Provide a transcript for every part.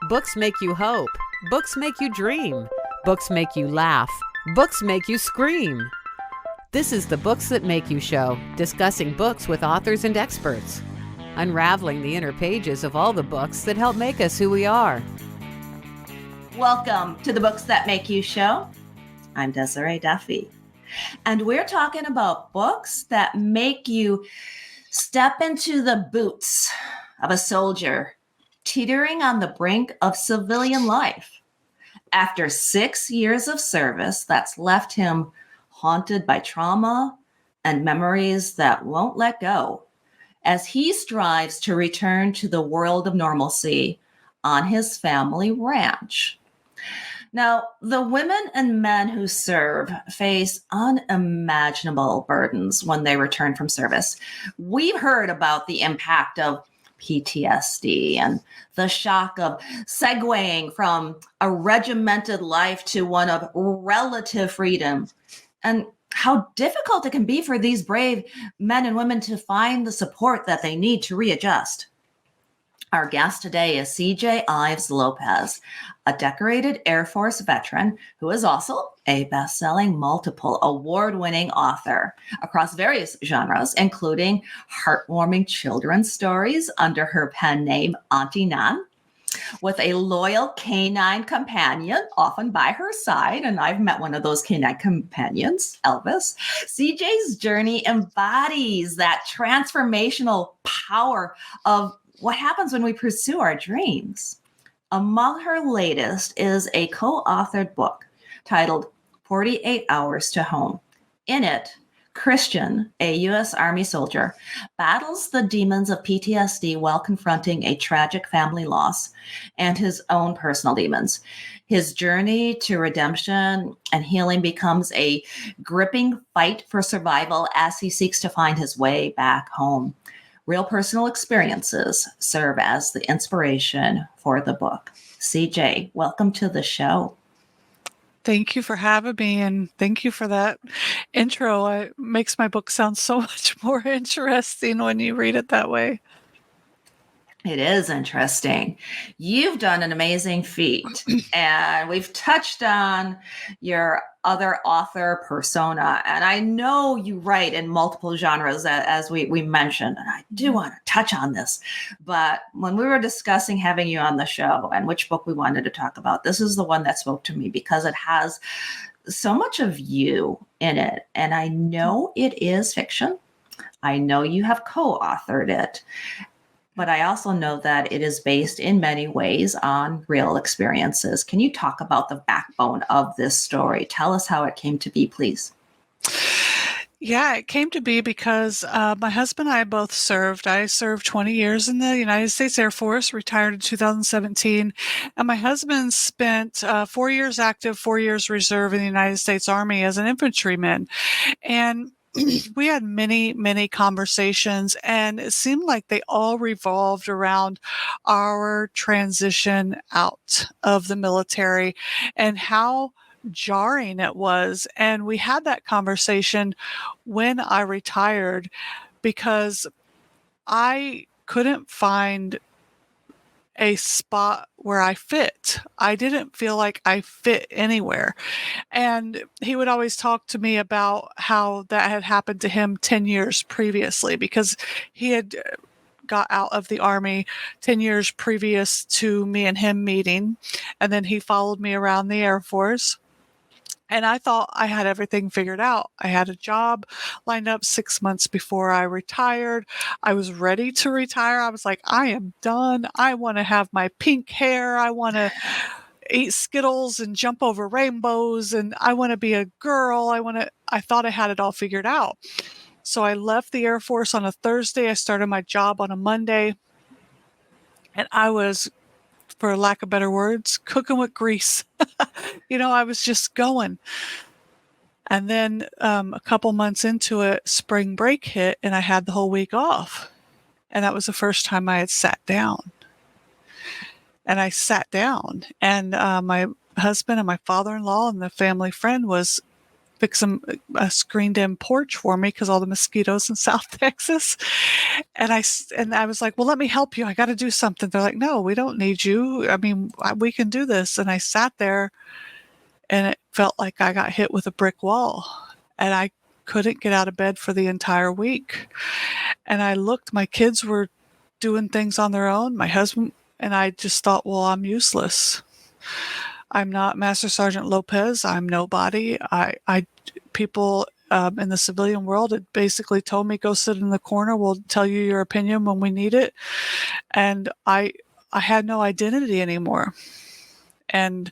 Books make you hope. Books make you dream. Books make you laugh. Books make you scream. This is the Books That Make You show, discussing books with authors and experts, unraveling the inner pages of all the books that help make us who we are. Welcome to the Books That Make You show. I'm Desiree Duffy, and we're talking about books that make you step into the boots of a soldier teetering on the brink of civilian life after 6 years of service that's left him haunted by trauma and memories that won't let go as he strives to return to the world of normalcy on his family ranch. Now, the women and men who serve face unimaginable burdens when they return from service. We've heard about the impact of PTSD and the shock of segueing from a regimented life to one of relative freedom, and how difficult it can be for these brave men and women to find the support that they need to readjust. Our guest today is CJ Ives Lopez, a decorated Air Force veteran who is also a best-selling, multiple award-winning author across various genres, including heartwarming children's stories under her pen name Auntie Nann, with a loyal canine companion often by her side. And I've met one of those canine companions, Elvis. CJ's journey embodies that transformational power of what happens when we pursue our dreams. Among her latest is a co-authored book titled 48 Hours to Home. In it, Christian, a U.S. Army soldier, battles the demons of PTSD while confronting a tragic family loss and his own personal demons. His journey to redemption and healing becomes a gripping fight for survival as he seeks to find his way back home. Real personal experiences serve as the inspiration for the book. CJ, welcome to the show. Thank you for having me, and thank you for that intro. It makes my book sound so much more interesting when you read it that way. It is interesting. You've done an amazing feat, and we've touched on your other author persona. And I know you write in multiple genres, as we mentioned, and I do want to touch on this. But when we were discussing having you on the show and which book we wanted to talk about, this is the one that spoke to me because it has so much of you in it. And I know it is fiction. I know you have co-authored it. But I also know that it is based in many ways on real experiences. Can you talk about the backbone of this story? Tell us how it came to be, please. Yeah, it came to be because my husband and I both served. I served 20 years in the United States Air Force, retired in 2017. And my husband spent 4 years active, 4 years reserve in the United States Army as an infantryman. And we had many, many conversations, and it seemed like they all revolved around our transition out of the military and how jarring it was. And we had that conversation when I retired because I couldn't find a spot where I fit. I didn't feel like I fit anywhere. And he would always talk to me about how that had happened to him 10 years previously because he had got out of the Army 10 years previous to me and him meeting. And then he followed me around the Air Force. And I thought I had everything figured out. I had a job lined up 6 months before I retired. I was ready to retire. I was like, I am done. I want to have my pink hair. I want to eat Skittles and jump over rainbows. And I want to be a girl. I thought I had it all figured out. So I left the Air Force on a Thursday. I started my job on a Monday. And I was, for lack of better words, cooking with grease. I was just going. And then a couple months into it, spring break hit, and I had the whole week off. And that was the first time I had sat down. And I sat down, and my husband and my father-in-law and the family friend was fix a screened-in porch for me because all the mosquitoes in South Texas. And I was like, well, let me help you. I got to do something. They're like, no, we don't need you. I mean, we can do this. And I sat there, and it felt like I got hit with a brick wall, and I couldn't get out of bed for the entire week. And I looked, my kids were doing things on their own, my husband, and I just thought, well, I'm useless. I'm not Master Sergeant Lopez. I'm nobody. People in the civilian world had basically told me, go sit in the corner. We'll tell you your opinion when we need it. And I had no identity anymore. And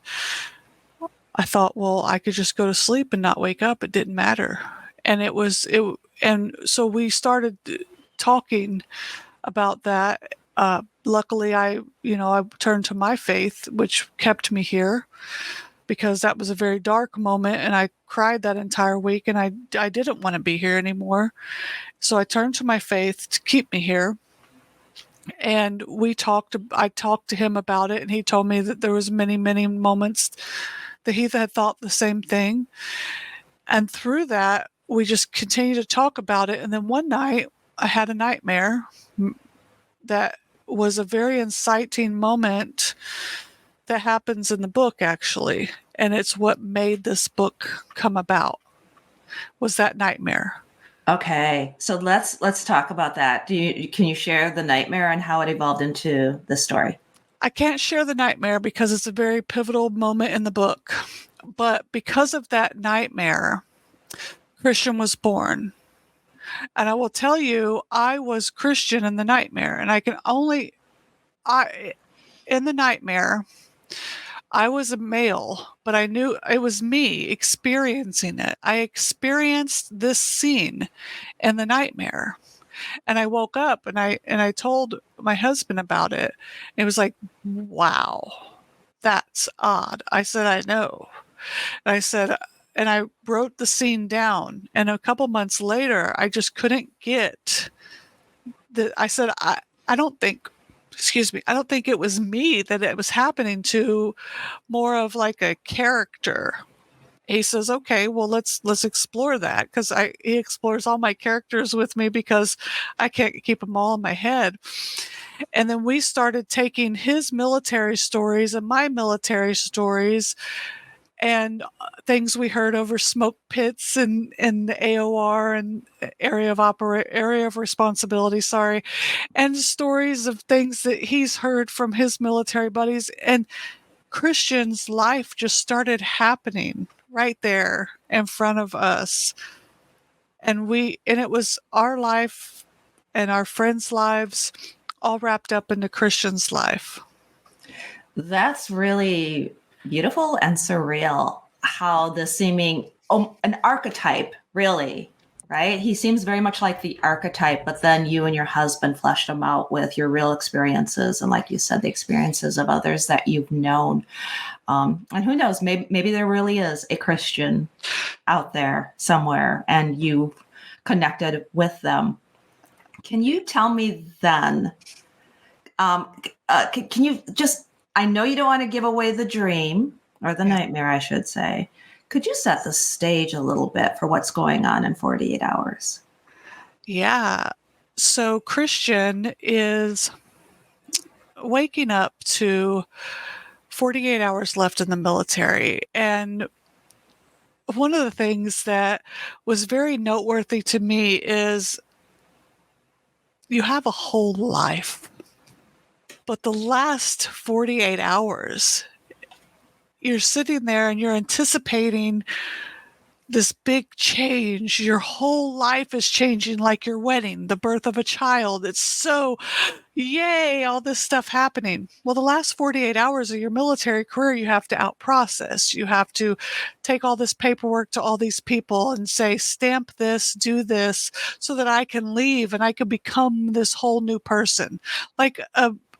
I thought, well, I could just go to sleep and not wake up. It didn't matter. And and so we started talking about that. Luckily, I turned to my faith, which kept me here, because that was a very dark moment, and I cried that entire week, and I didn't want to be here anymore. So I turned to my faith to keep me here. And I talked to him about it, and he told me that there was many, many moments that he had thought the same thing. And through that, we just continued to talk about it. And then one night, I had a nightmare that was a very inciting moment that happens in the book, actually. And it's what made this book come about, was that nightmare. Okay, so let's talk about that. Can you share the nightmare and how it evolved into the story? I can't share the nightmare because it's a very pivotal moment in the book. But because of that nightmare, Christian was born. And I will tell you, I was Christian in the nightmare. And in the nightmare, I was a male, but I knew it was me experiencing it. I experienced this scene in the nightmare. And I woke up and I told my husband about it. It was like, wow, that's odd. I said, I know. And I said, and I wrote the scene down. And a couple months later, I just couldn't get I said, I don't think, excuse me, I don't think it was me that it was happening to, more of like a character. He says, okay, well, let's explore that, because he explores all my characters with me because I can't keep them all in my head. And then we started taking his military stories and my military stories and things we heard over smoke pits and the AOR and area of responsibility, sorry, and stories of things that he's heard from his military buddies. And Christian's life just started happening right there in front of us. And it was our life and our friends' lives all wrapped up into Christian's life. That's really beautiful and surreal, how the seeming an archetype, really, right? He seems very much like the archetype, but then you and your husband fleshed him out with your real experiences, and like you said, the experiences of others that you've known. And who knows, maybe there really is a Christian out there somewhere, and you connected with them. Can you tell me then? Can you just? I know you don't want to give away the dream or the nightmare, I should say. Could you set the stage a little bit for what's going on in 48 hours? Yeah. So Christian is waking up to 48 hours left in the military. And one of the things that was very noteworthy to me is you have a whole life, but the last 48 hours, you're sitting there and you're anticipating this big change. Your whole life is changing, like your wedding, the birth of a child. It's so, yay, all this stuff happening. Well, the last 48 hours of your military career, you have to outprocess. You have to take all this paperwork to all these people and say, stamp this, do this, so that I can leave and I can become this whole new person. Like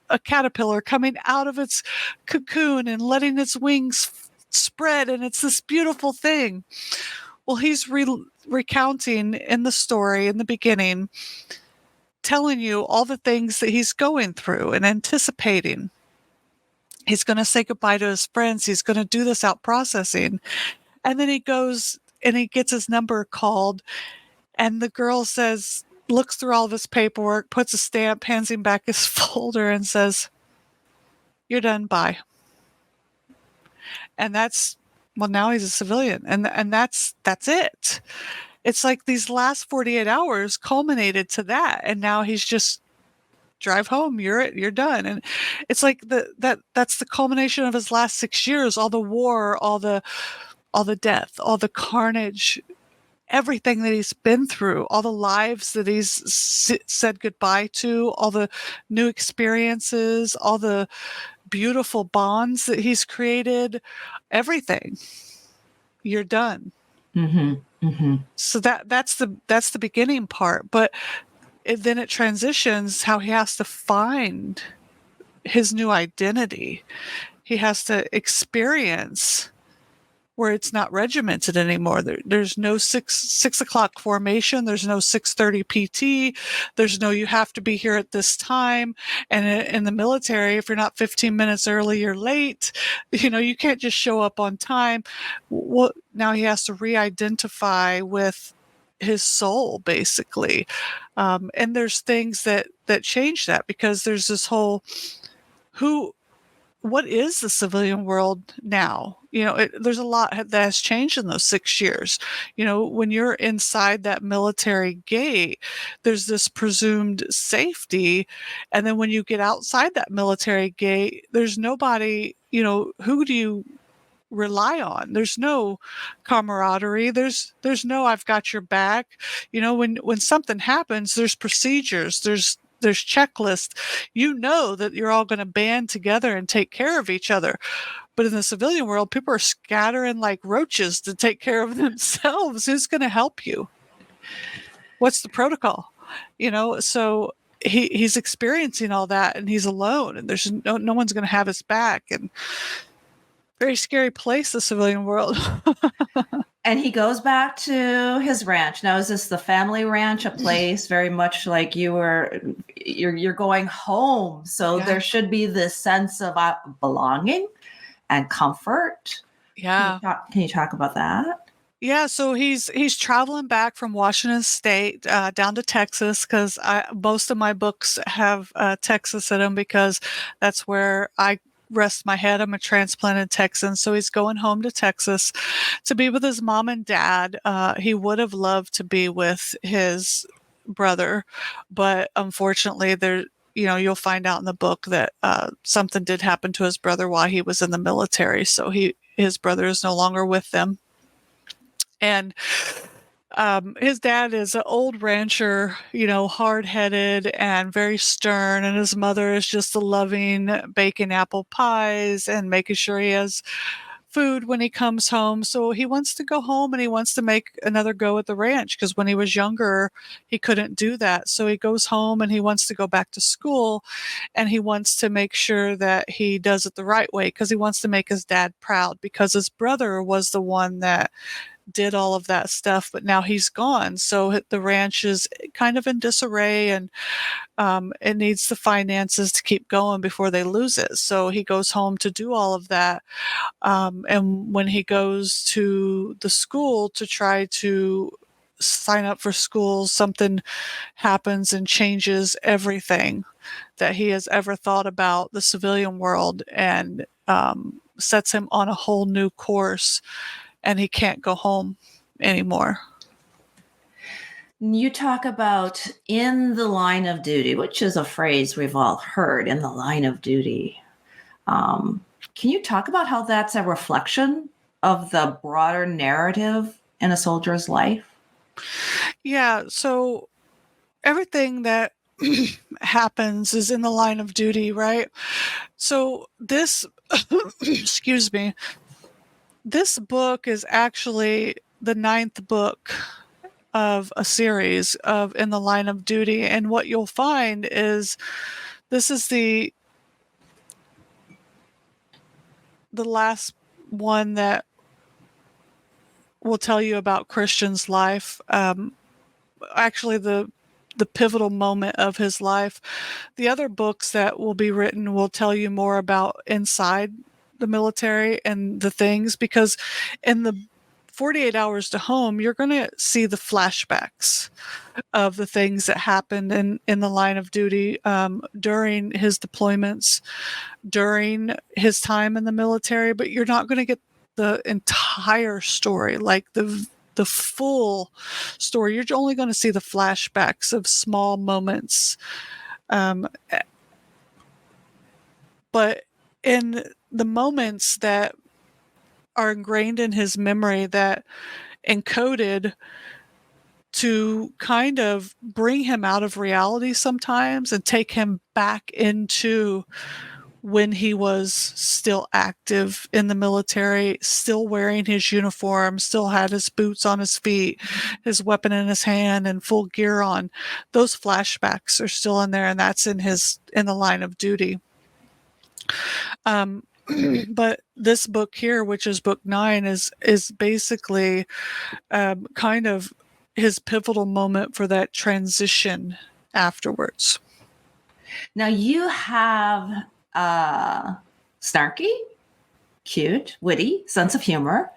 a caterpillar coming out of its cocoon and letting its wings spread, and it's this beautiful thing. Well, he's recounting in the story in the beginning, telling you all the things that he's going through and anticipating. He's going to say goodbye to his friends. He's going to do this out processing. And then he goes and he gets his number called, and the girl looks through all of his paperwork, puts a stamp, hands him back his folder, and says, "You're done, bye." And now he's a civilian, and that's it. It's like these last 48 hours culminated to that, and now he's just drive home, you're done. And it's like that's the culmination of his last 6 years, all the war, all the death, all the carnage, everything that he's been through, all the lives that he's said goodbye to, all the new experiences, all the beautiful bonds that he's created, everything. You're done. So that's the beginning part, but then it transitions how he has to find his new identity. He has to experience where it's not regimented anymore. There's no 6 o'clock formation. There's no 6:30 PT. There's no, you have to be here at this time. And in the military, if you're not 15 minutes early, you're late. You can't just show up on time. Well, now he has to re-identify with his soul, basically. And there's things that change that, because there's this whole, what is the civilian world now? There's a lot that has changed in those 6 years. When you're inside that military gate, there's this presumed safety. And then when you get outside that military gate, there's nobody, who do you rely on? There's no camaraderie. There's no, I've got your back. When something happens, there's procedures, there's checklists. That you're all going to band together and take care of each other. But in the civilian world, people are scattering like roaches to take care of themselves. Who's going to help you? What's the protocol? So he's experiencing all that, and he's alone, and there's no one's going to have his back. And very scary place, the civilian world. And he goes back to his ranch. Now, is this the family ranch, a place very much like you're going home? So Yeah. there should be this sense of belonging and comfort. Yeah. Can you talk about that? Yeah, so he's traveling back from Washington State down to Texas, because most of my books have Texas in them, because that's where I rest my head. I'm a transplanted Texan, so he's going home to Texas to be with his mom and dad. He would have loved to be with his brother, but unfortunately, you'll find out in the book that something did happen to his brother while he was in the military, so his brother is no longer with them. And his dad is an old rancher, hard-headed and very stern, and his mother is just a loving, baking apple pies and making sure he has food when he comes home. So he wants to go home, and he wants to make another go at the ranch, because when he was younger, he couldn't do that. So he goes home, and he wants to go back to school, and he wants to make sure that he does it the right way, because he wants to make his dad proud, because his brother was the one that did all of that stuff, but now he's gone. So the ranch is kind of in disarray, and it needs the finances to keep going before they lose it. So he goes home to do all of that. And when he goes to the school to try to sign up for school, something happens and changes everything that he has ever thought about the civilian world, and sets him on a whole new course. And he can't go home anymore. You talk about in the line of duty, which is a phrase we've all heard, in the line of duty. Can you talk about how that's a reflection of the broader narrative in a soldier's life? Yeah, so everything that happens is in the line of duty, right? So this, excuse me, this book is actually the 9th book of a series of In the Line of Duty. And what you'll find is this is the last one that will tell you about Christian's life. Actually, the pivotal moment of his life. The other books that will be written will tell you more about inside the military and the things, because in the 48 hours to home, you're going to see the flashbacks of the things that happened in the line of duty during his deployments, during his time in the military, but you're not going to get the entire story, like the full story. You're only going to see the flashbacks of small moments. But in the moments that are ingrained in his memory, that encoded to kind of bring him out of reality sometimes and take him back into when he was still active in the military, still wearing his uniform, still had his boots on his feet, his weapon in his hand, and full gear on. Those flashbacks are still in there, and that's in the line of duty. But this book here, which is book 9, is basically kind of his pivotal moment for that transition afterwards. Now you have snarky, cute, witty sense of humor.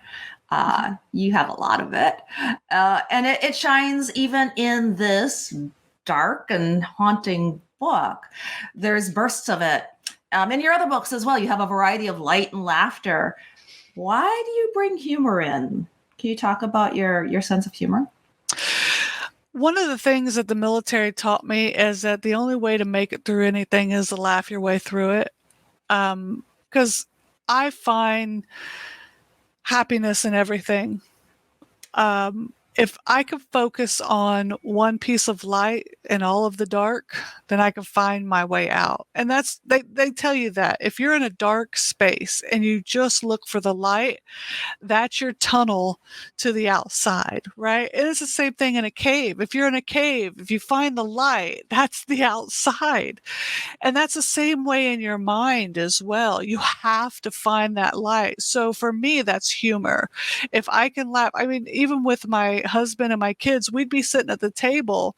You have a lot of it. And it shines even in this dark and haunting book. There's bursts of it. In your other books as well, you have a variety of light and laughter. Why do you bring humor in? Can you talk about your sense of humor? One of the things that the military taught me is that the only way to make it through anything is to laugh your way through it. Because I find happiness in everything. If I could focus on one piece of light in all of the dark, then I can find my way out. And that's, they tell you that if you're in a dark space and you just look for the light, that's your tunnel to the outside, right? And it's the same thing in a cave. If you're in a cave, if you find the light, that's the outside. And that's the same way in your mind as well. You have to find that light. So for me, that's humor. If I can laugh, I mean, even with my husband and my kids, we'd be sitting at the table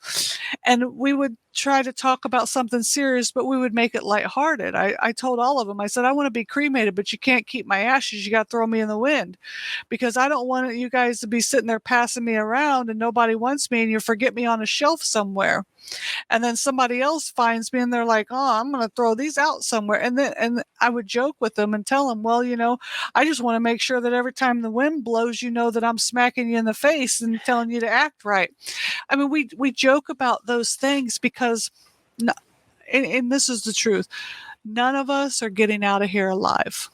and we would try to talk about something serious, but we would make it lighthearted. I told all of them, I said, I want to be cremated, but you can't keep my ashes. You got to throw me in the wind, because I don't want you guys to be sitting there passing me around and nobody wants me and you forget me on a shelf somewhere. And then somebody else finds me and they're like, oh, I'm going to throw these out somewhere. And I would joke with them and tell them, well, I just want to make sure that every time the wind blows, that I'm smacking you in the face and telling you to act right. I mean, we joke about those things because, and this is the truth, none of us are getting out of here alive.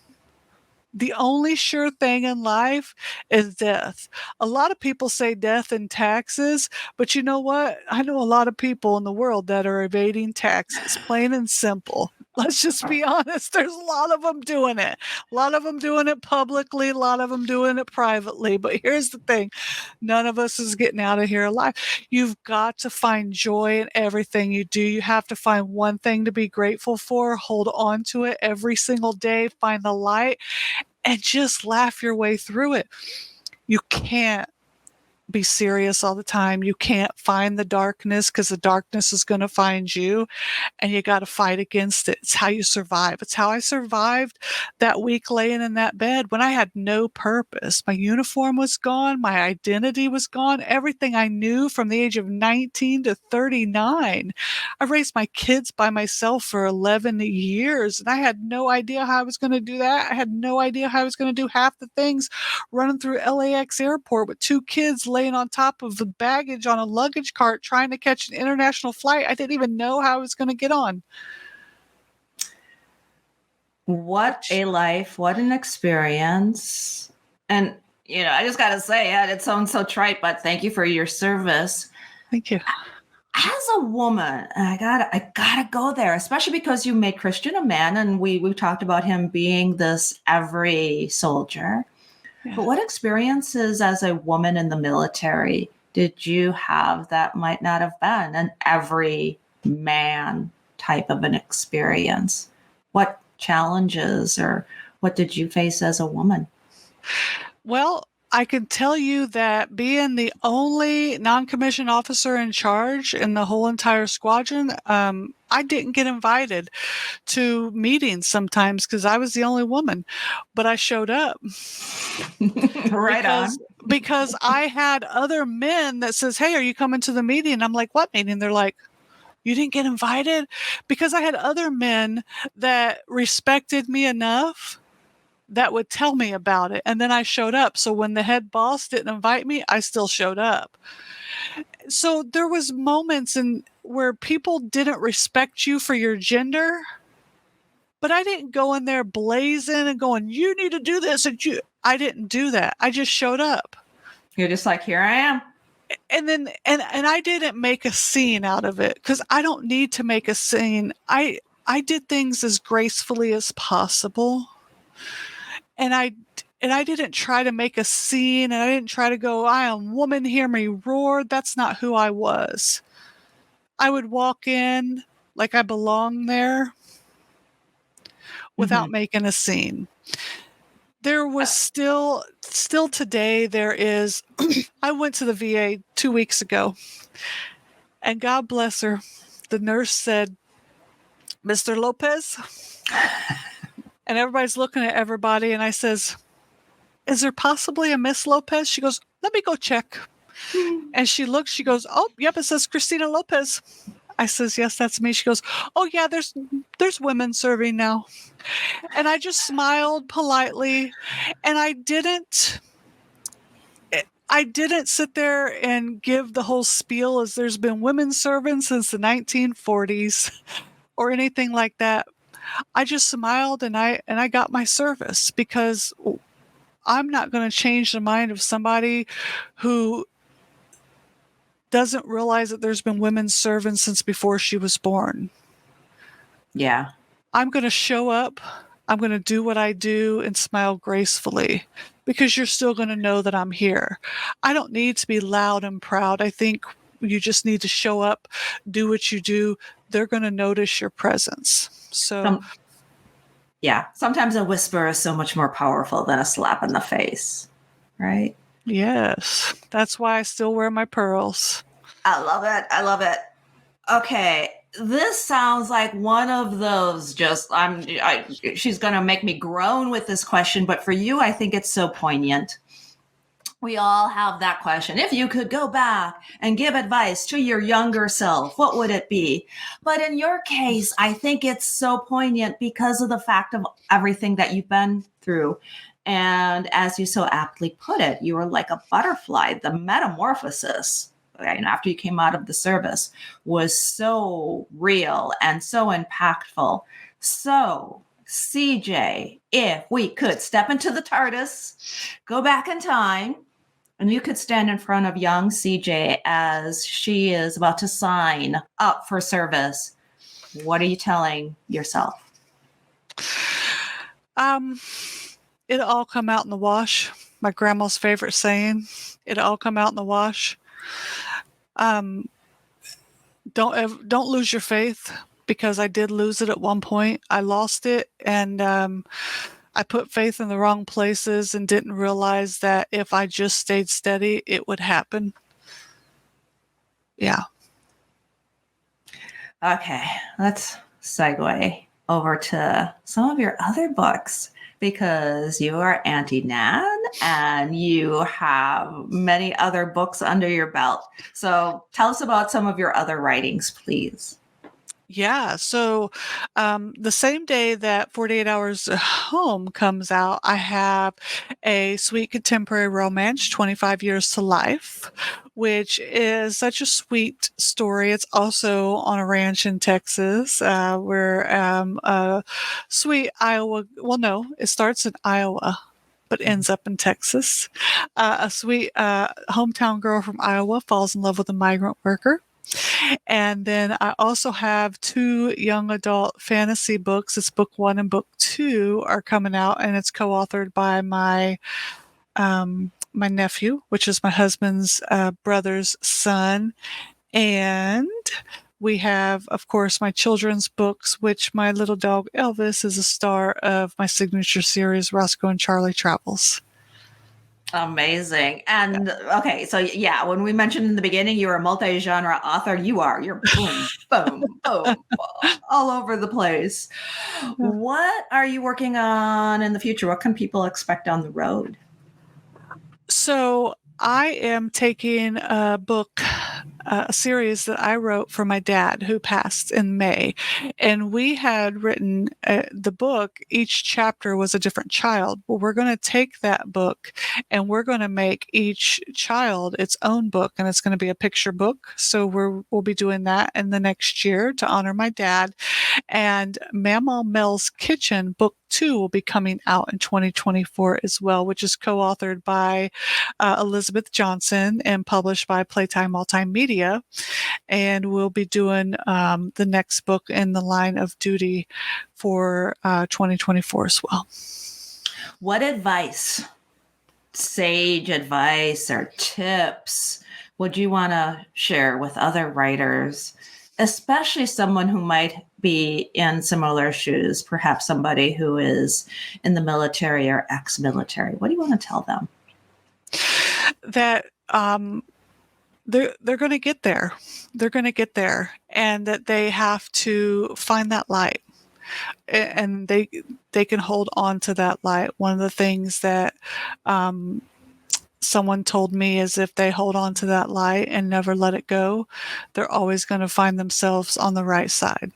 The only sure thing in life is death. A lot of people say death and taxes, but you know what? I know a lot of people in the world that are evading taxes, plain and simple. Let's just be honest. There's a lot of them doing it. A lot of them doing it publicly, a lot of them doing it privately. But here's the thing. None of us is getting out of here alive. You've got to find joy in everything you do. You have to find one thing to be grateful for, hold on to it every single day, find the light, and just laugh your way through it. You can't be serious all the time. You can't find the darkness, because the darkness is going to find you, and you got to fight against it. It's how you survive. It's how I survived that week laying in that bed when I had no purpose. My uniform was gone. My identity was gone. Everything I knew from the age of 19 to 39. I raised my kids by myself for 11 years, and I had no idea how I was going to do that. I had no idea how I was going to do half the things running through LAX airport with 2 kids laying on top of the baggage on a luggage cart trying to catch an international flight. I didn't even know how I was going to get on. What a life, what an experience. And, I just got to say, it sounds so trite, but thank you for your service. Thank you. As a woman, I gotta go there, especially because you made Christian a man, and we talked about him being this every soldier. Yeah. But what experiences as a woman in the military did you have that might not have been an every man type of an experience? What challenges or what did you face as a woman? Well, I can tell you that being the only non-commissioned officer in charge in the whole entire squadron, I didn't get invited to meetings sometimes because I was the only woman, but I showed up. Right on. because I had other men that says, "Hey, are you coming to the meeting?" I'm like, "What meeting?" They're like, "You didn't get invited?" Because I had other men that respected me enough that would tell me about it. And then I showed up. So when the head boss didn't invite me, I still showed up. So there was moments where people didn't respect you for your gender, but I didn't go in there blazing and going, "You need to do this." I didn't do that. I just showed up. You're just like, here I am. And then and I didn't make a scene out of it because I don't need to make a scene. I did things as gracefully as possible. And I didn't try to make a scene, and I didn't try to go, "I am woman, hear me roar." That's not who I was. I would walk in like I belonged there without making a scene. There was still today there is I went to the VA 2 weeks ago, and God bless her, the nurse said, "Mr. Lopez," and everybody's looking at everybody, and I says, "Is there possibly a Miss Lopez?" She goes, "Let me go check." And she looks, she goes, "Oh, yep, it says Christina Lopez." I says, "Yes, that's me." She goes, "Oh yeah, there's women serving now." And I just smiled politely, and I didn't sit there and give the whole spiel as there's been women serving since the 1940s or anything like that. I just smiled and I got my service because I'm not going to change the mind of somebody who doesn't realize that there's been women serving since before she was born. Yeah. I'm going to show up. I'm going to do what I do and smile gracefully because you're still going to know that I'm here. I don't need to be loud and proud. I think you just need to show up, do what you do. They're going to notice your presence. So, yeah, sometimes a whisper is so much more powerful than a slap in the face, right? yes, that's why I still wear my pearls. I love it. I love it. Okay, this sounds like one of those she's going to make me groan with this question, but for you, I think it's so poignant. We all have that question. If you could go back and give advice to your younger self, what would it be? But in your case, I think it's so poignant because of the fact of everything that you've been through. And as you so aptly put it, you were like a butterfly. The metamorphosis, right, after you came out of the service was so real and so impactful. So, CJ, if we could step into the TARDIS, go back in time, and you could stand in front of young CJ as she is about to sign up for service, what are you telling yourself? It'll all come out in the wash. My grandma's favorite saying, "It'll all come out in the wash." Don't lose your faith, because I did lose it at one point. I lost it, and I put faith in the wrong places and didn't realize that if I just stayed steady, it would happen. Yeah. Okay, let's segue over to some of your other books, because you are Auntie Nann and you have many other books under your belt. So tell us about some of your other writings, please. Yeah. So the same day that 48 Hours Home comes out, I have a sweet contemporary romance, 25 Years to Life, which is such a sweet story. It's also on a ranch in Texas, where a sweet Iowa, well, no, it starts in Iowa but ends up in Texas. A sweet hometown girl from Iowa falls in love with a migrant worker. And then I also have 2 young adult fantasy books. It's book 1 and book 2 are coming out, and it's co-authored by my my nephew, which is my husband's brother's son. And we have, of course, my children's books, which my little dog Elvis is a star of my signature series, Roscoe and Charlie Travels. Amazing. And okay, so yeah, when we mentioned in the beginning you were a multi-genre author, you're boom, boom, boom, all over the place. What are you working on in the future? What can people expect on the road? So I am taking a book, a series that I wrote for my dad who passed in May. And we had written the book, each chapter was a different child. Well, we're going to take that book and we're going to make each child its own book. And it's going to be a picture book. So we'll be doing that in the next year to honor my dad. And Mama Mel's Kitchen, book 2, will be coming out in 2024 as well, which is co-authored by Elizabeth Johnson and published by Playtime Multimedia. And we'll be doing the next book in the line of duty for 2024 as well. What advice, sage advice or tips, would you want to share with other writers, especially someone who might be in similar shoes, perhaps somebody who is in the military or ex-military? What do you want to tell them? That they're going to get there. They're going to get there, and that they have to find that light, and they can hold on to that light. One of the things that someone told me is if they hold on to that light and never let it go, they're always going to find themselves on the right side.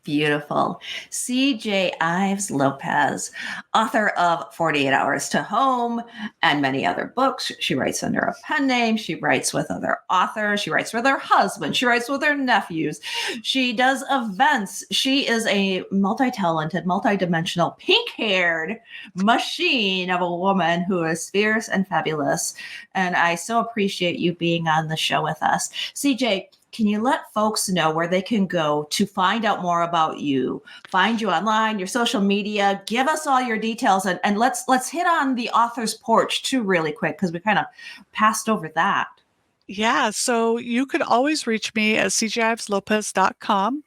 Beautiful. CJ Ives Lopez, author of 48 Hours to Home and many other books. She writes under a pen name. She writes with other authors. She writes with her husband. She writes with her nephews. She does events. She is a multi-talented, multi-dimensional, pink-haired machine of a woman who is fierce and fabulous. And I so appreciate you being on the show with us. CJ, can you let folks know where they can go to find out more about you, find you online, your social media? Give us all your details, and let's hit on the author's porch too really quick, because we kind of passed over that. Yeah, so you can always reach me at cjiveslopez.com.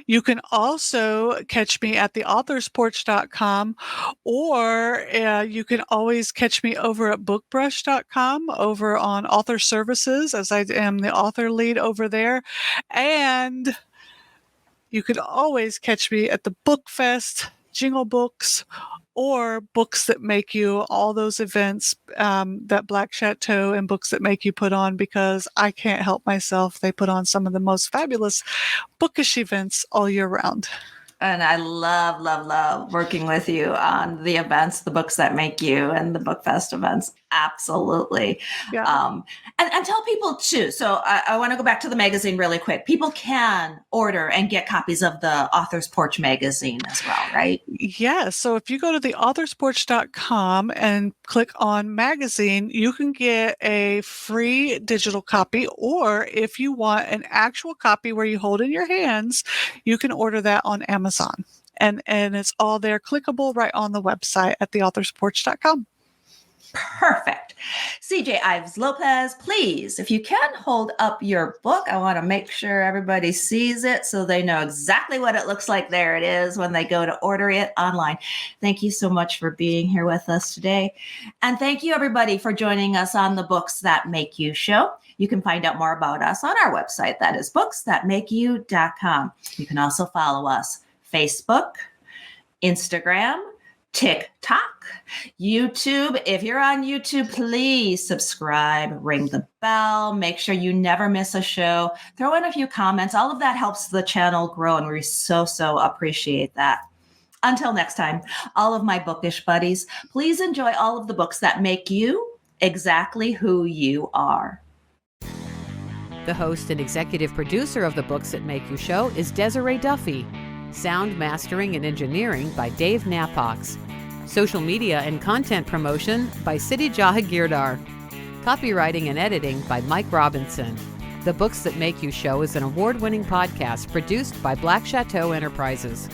You can also catch me at theauthorsporch.com, or you can always catch me over at bookbrush.com, over on author services, as I am the author lead over there. And you can always catch me at the Book Fest, Jingle Books, or Books That Make You, all those events that Black Chateau and Books That Make You put on, because I can't help myself. They put on some of the most fabulous bookish events all year round. And I love, love, love working with you on the events, the Books That Make You and the Book Fest events. Absolutely. Yeah. And tell people too. So I want to go back to the magazine really quick. People can order and get copies of the Author's Porch magazine as well, right? Yeah. So if you go to theauthorsporch.com and click on magazine, you can get a free digital copy, or if you want an actual copy where you hold in your hands, you can order that on Amazon. And it's all there, clickable right on the website at theauthorsporch.com. Perfect. CJ Ives Lopez, please, if you can hold up your book, I want to make sure everybody sees it so they know exactly what it looks like. There it is when they go to order it online. Thank you so much for being here with us today. And thank you, everybody, for joining us on the Books That Make You show. You can find out more about us on our website. That is booksthatmakeyou.com. You can also follow us Facebook, Instagram, TikTok, YouTube. If you're on YouTube, please subscribe, ring the bell, make sure you never miss a show. Throw in a few comments. All of that helps the channel grow, and we so appreciate that. Until next time, all of my bookish buddies, please enjoy all of the books that make you exactly who you are. The host and executive producer of the Books That Make You show is Desiree Duffy. Sound mastering and engineering by Dave Napox. Social media and content promotion by Siddhi Jahagirdar. Copywriting and editing by Mike Robinson. The Books That Make You show is an award-winning podcast produced by Black Chateau Enterprises.